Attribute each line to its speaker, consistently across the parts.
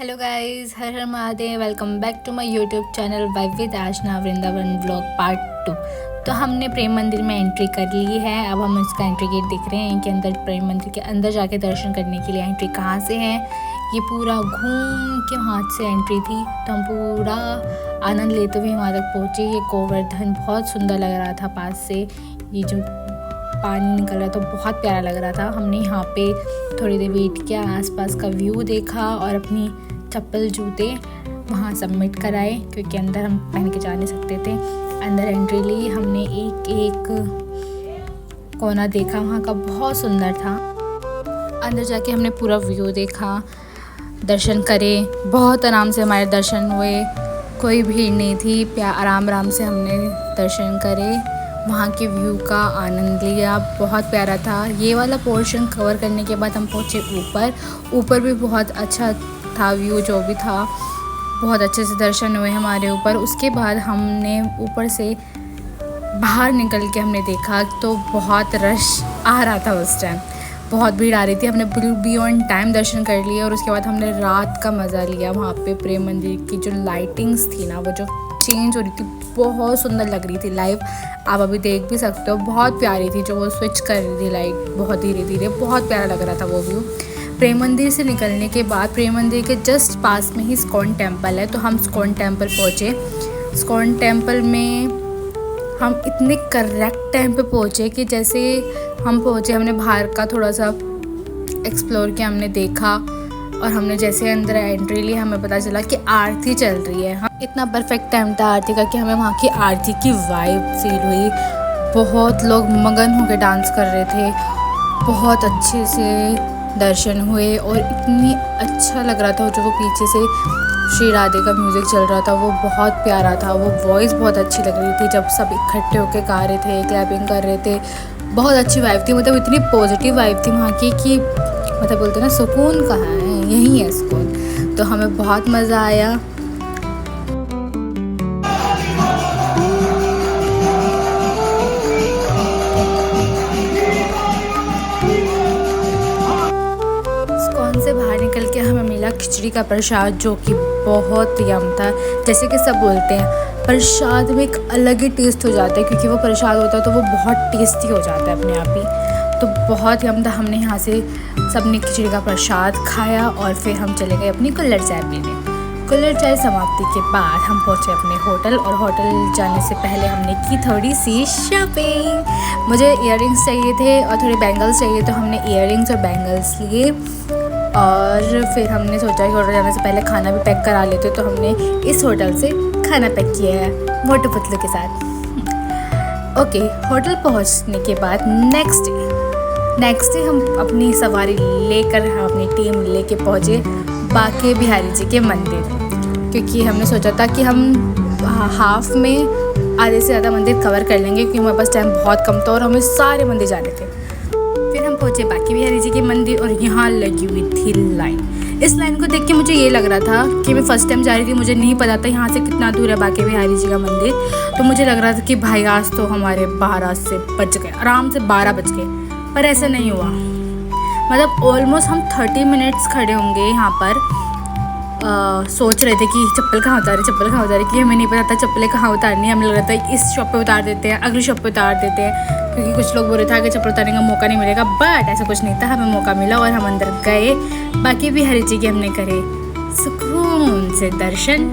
Speaker 1: Hello guys, Har Har Mahadev. Welcome back to my YouTube channel vibe with Aashna Vrindavan vlog part 2। तो हमने प्रेम मंदिर में एंट्री कर ली है। अब हम इसका एंट्री गेट देख रहे हैं कि अंदर प्रेम मंदिर के अंदर जाके दर्शन करने के लिए एंट्री कहाँ से है। ये पूरा घूम के वहाँ से एंट्री थी, तो हम पूरा आनंद लेते हुए वहाँ तक पहुँचे। ये गोवर्धन बहुत सुंदर लग रहा था पास से, ये जो पानी निकल रहा था बहुत प्यारा लग रहा था। हमने यहाँ पे थोड़ी देर वेट किया, आसपास का व्यू देखा और अपनी चप्पल जूते वहाँ सबमिट कराए, क्योंकि अंदर हम पहन के जा नहीं सकते थे। अंदर एंट्री ली, हमने एक एक कोना देखा, वहाँ का बहुत सुंदर था। अंदर जाके हमने पूरा व्यू देखा, दर्शन करे, बहुत आराम से हमारे दर्शन हुए, कोई भीड़ नहीं थी। आराम से हमने दर्शन करे, वहाँ के व्यू का आनंद लिया, बहुत प्यारा था। ये वाला पोर्शन कवर करने के बाद हम पहुँचे ऊपर भी बहुत अच्छा था व्यू, जो भी था बहुत अच्छे से दर्शन हुए हमारे ऊपर। उसके बाद हमने ऊपर से बाहर निकल के हमने देखा तो बहुत रश आ रहा था, उस टाइम बहुत भीड़ आ रही थी। हमने बियॉन्ड टाइम दर्शन कर लिए और उसके बाद हमने रात का मज़ा लिया। वहाँ पे प्रेम मंदिर की जो लाइटिंग्स थी ना, वो जो चेंज हो रही थी, बहुत सुंदर लग रही थी लाइव। आप अभी देख भी सकते हो, बहुत प्यारी थी। जो वो स्विच कर रही थी लाइट बहुत धीरे धीरे, बहुत प्यारा लग रहा था वो व्यू। प्रेम मंदिर से निकलने के बाद प्रेम मंदिर के जस्ट पास में ही इस्कॉन टेम्पल है, तो हम इस्कॉन टेम्पल पहुँचे। इस्कॉन टेम्पल में हम इतने करेक्ट टाइम पे पहुँचे कि जैसे हम पहुँचे, हमने बाहर का थोड़ा सा एक्सप्लोर किया, हमने देखा और हमने जैसे अंदर एंट्री ली, हमें पता चला कि आरती चल रही है। हम इतना परफेक्ट टाइम था आरती का कि हमें वहाँ की आरती की वाइब फील हुई। बहुत लोग मगन होकर डांस कर रहे थे, बहुत अच्छे से दर्शन हुए और इतनी अच्छा लग रहा था। जो वो पीछे से श्री राधे का म्यूज़िक चल रहा था, वो बहुत प्यारा था। वो वॉइस बहुत अच्छी लग रही थी जब सब इकट्ठे होकर गा रहे थे, क्लैपिंग कर रहे थे। बहुत अच्छी वाइब थी, मतलब इतनी पॉजिटिव वाइब थी वहाँ की कि मतलब बोलते ना, सुकून कहाँ है, यहीं है सुकून। तो हमें बहुत मज़ा आया। से बाहर निकल के हमें मिला खिचड़ी का प्रसाद, जो कि बहुत यम था। जैसे कि सब बोलते हैं, प्रसाद में एक अलग ही टेस्ट हो जाता है, क्योंकि वो प्रसाद होता है तो वो बहुत टेस्टी हो जाता है अपने आप ही। तो बहुत यम था। हमने यहाँ से सबने खिचड़ी का प्रसाद खाया और फिर हम चले गए अपनी कुल्हड़ चाय पीने। कुल्हड़ चाय समाप्ति के बाद हम पहुँचे अपने होटल, और होटल जाने से पहले हमने की थोड़ी सी शॉपिंग। मुझे इयररिंग्स चाहिए थे और थोड़े बैंगल्स चाहिए, तो हमने इयररिंग्स और बैंगल्स लिए। और फिर हमने सोचा कि होटल जाने से पहले खाना भी पैक करा लेते, तो हमने इस होटल से खाना पैक किया है मोटू पतलू के साथ। ओके, होटल पहुंचने के बाद नेक्स्ट डे हम अपनी सवारी लेकर, हम अपनी टीम लेके पहुंचे बांके बिहारी जी के मंदिर, क्योंकि हमने सोचा था कि हम हाफ में आधे से ज़्यादा मंदिर कवर कर लेंगे, क्योंकि हमारे पास टाइम बहुत कम था और हमें सारे मंदिर जाने थे। फिर हम पहुँचे बांके बिहारी जी के मंदिर और यहाँ लगी हुई थी लाइन। इस लाइन को देख के मुझे ये लग रहा था कि मैं फ़र्स्ट टाइम जा रही थी, मुझे नहीं पता था यहाँ से कितना दूर है बांके बिहारी जी का मंदिर। तो मुझे लग रहा था कि भाई आज तो हमारे 12 से बज गए, आराम से 12 बज गए, पर ऐसा नहीं हुआ। मतलब ऑलमोस्ट हम 30 मिनट्स खड़े होंगे यहाँ पर। सोच रहे थे कि चप्पल कहाँ उतारे, कि हमें नहीं पता था चप्पलें कहाँ उतारनी है। हमें लग रहा था इस शॉप पे उतार देते हैं, अगली शॉप पे उतार देते हैं, क्योंकि कुछ लोग बोल रहे थे कि चप्पल उतारने का मौका नहीं मिलेगा। बट ऐसा कुछ नहीं था, हमें मौका मिला और हम अंदर गए। बांके बिहारी जी के हमने करे सुकून से दर्शन।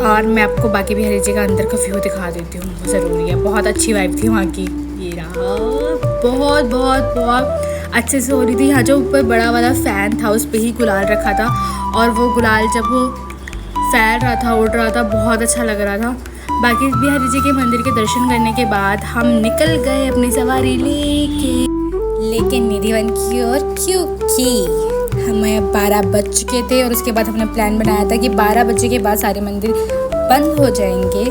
Speaker 1: और मैं आपको बांके बिहारी जी का अंदर का व्यू दिखा देती हूँ, ज़रूरी है। बहुत अच्छी वाइब थी वहाँ की। ये रहा, बहुत बहुत बहुत अच्छे से हो रही थी। यहाँ जो ऊपर बड़ा वाला फ़ैन था, उस पर ही गुलाल रखा था, और वो गुलाल जब वो फैल रहा था, उड़ रहा था, बहुत अच्छा लग रहा था। बांके बिहारी जी के मंदिर के दर्शन करने के बाद हम निकल गए अपनी सवारी लेके निधिवन की ओर, क्योंकि हमें 12 बज चुके थे। और उसके बाद हमने प्लान बनाया था कि 12 बजे के बाद सारे मंदिर बंद हो जाएंगे,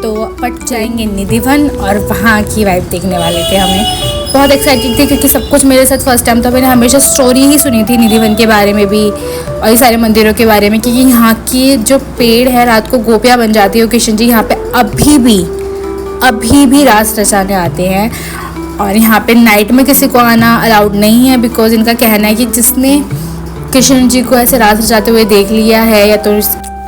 Speaker 1: तो पट जाएंगे निधिवन और वहाँ की वाइब देखने वाले थे। हमें बहुत एक्साइटेड थी, क्योंकि सब कुछ मेरे साथ फर्स्ट टाइम था। मैंने हमेशा स्टोरी ही सुनी थी निधिवन के बारे में भी और ये सारे मंदिरों के बारे में, क्योंकि यहाँ की जो पेड़ है, रात को गोपियाँ बन जाती है। कृष्ण जी यहाँ पे अभी भी रास रचाने आते हैं, और यहाँ पे नाइट में किसी को आना अलाउड नहीं है, बिकॉज इनका कहना है कि जिसने कृष्ण जी को ऐसे रात जाते हुए देख लिया है या तो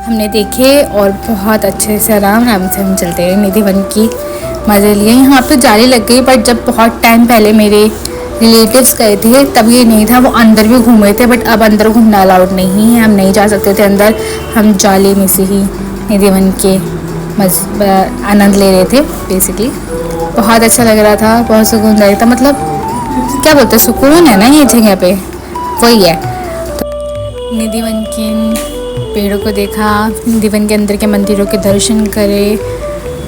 Speaker 1: हमने देखे, और बहुत अच्छे से आराम आराम से हम चलते रहे निधि वन की मज़े लिए। यहाँ पे जाली लग गई, बट जब बहुत टाइम पहले मेरे रिलेटिव्स गए थे तब ये नहीं था, वो अंदर भी घूमे थे, बट अब अंदर घूमना अलाउड नहीं है, हम नहीं जा सकते थे अंदर। हम जाली में से ही निधि वन के आनंद ले रहे थे बेसिकली। बहुत अच्छा लग रहा था, बहुत सुकूनदायक था, मतलब क्या बोलते हैं, सुकून है ना ये जगह पे, वही है। तो निधि वन के पेड़ों को देखा, निधि वन के अंदर के मंदिरों के दर्शन करे,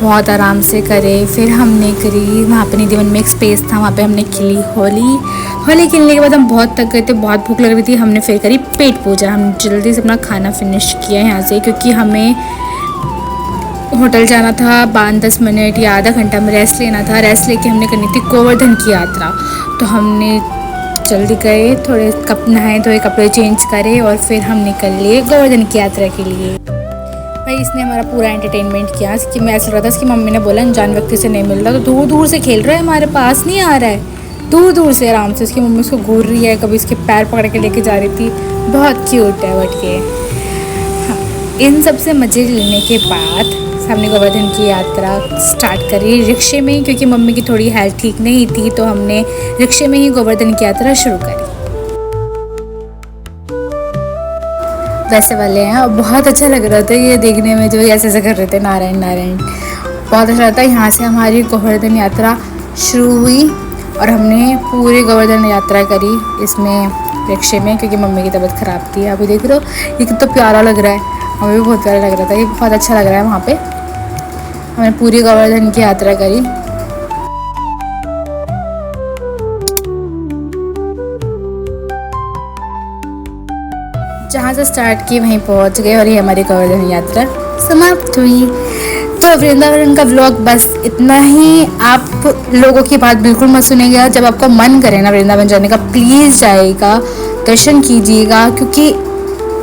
Speaker 1: बहुत आराम से करे। फिर हमने करी वहाँ पे निधि वन में एक स्पेस था, वहाँ पे हमने खेली होली खेलने के बाद हम बहुत थक गए थे, बहुत भूख लग रही थी। हमने फिर करी पेट पूजा। हम जल्दी से अपना खाना फिनिश किया यहाँ से, क्योंकि हमें होटल जाना था 5-10 मिनट या आधा घंटा में रेस्ट लेना था। रेस्ट लेके हमने करनी थी गोवर्धन की यात्रा। तो हमने जल्दी गए, थोड़े नहाए धोए, कपड़े चेंज करे और फिर हम निकल लिए गोवर्धन की यात्रा के लिए। भाई इसने हमारा पूरा एंटरटेनमेंट किया कि मैं ऐसा लग रहा था, इसकी मम्मी ने बोला अनजान व्यक्ति से नहीं मिल रहा, तो दूर दूर से खेल रहा है, हमारे पास नहीं आ रहा है, दूर दूर से आराम से। उसकी मम्मी उसको घूर रही है, कभी इसके पैर पकड़ के लेके जा रही थी, बहुत क्यूट है बट ये। हाँ, इन सब से मज़े लेने के बाद हमने गोवर्धन की यात्रा स्टार्ट करी रिक्शे में, क्योंकि मम्मी की थोड़ी हेल्थ ठीक नहीं थी, तो हमने रिक्शे में ही गोवर्धन की यात्रा शुरू करी। वैसे वाले हैं और बहुत अच्छा लग रहा था ये देखने में, जो ऐसे ऐसे कर रहे थे नारायण नारायण, बहुत अच्छा लगता है। यहाँ से हमारी गोवर्धन यात्रा शुरू हुई और हमने पूरी गोवर्धन यात्रा करी इसमें रिक्शे में, क्योंकि मम्मी की तबीयत ख़राब थी। अभी देख रहे हो ये कितना प्यारा लग रहा है, हमें भी बहुत प्यारा लग रहा था, ये बहुत अच्छा लग रहा है। वहाँ पे हमने पूरी गोवर्धन की यात्रा करी। जहाँ से स्टार्ट की वहीं पहुँच गए और ये हमारी गोवर्धन यात्रा समाप्त हुई। तो वृंदावन का व्लॉग बस इतना ही। आप लोगों की बात बिल्कुल मत सुनिएगा, जब आपका मन करे ना वृंदावन जाने का, प्लीज़ जाइएगा, दर्शन कीजिएगा, क्योंकि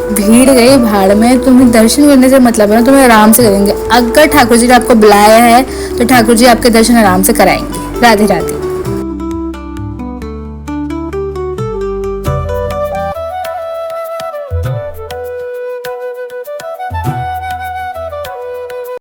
Speaker 1: भीड़ गई भाड़ में, तुम्हें दर्शन करने से मतलब है ना, तुम्हें आराम से करेंगे। अगर ठाकुर जी ने आपको बुलाया है तो ठाकुर जी आपके दर्शन आराम से कराएंगे। राधे राधे।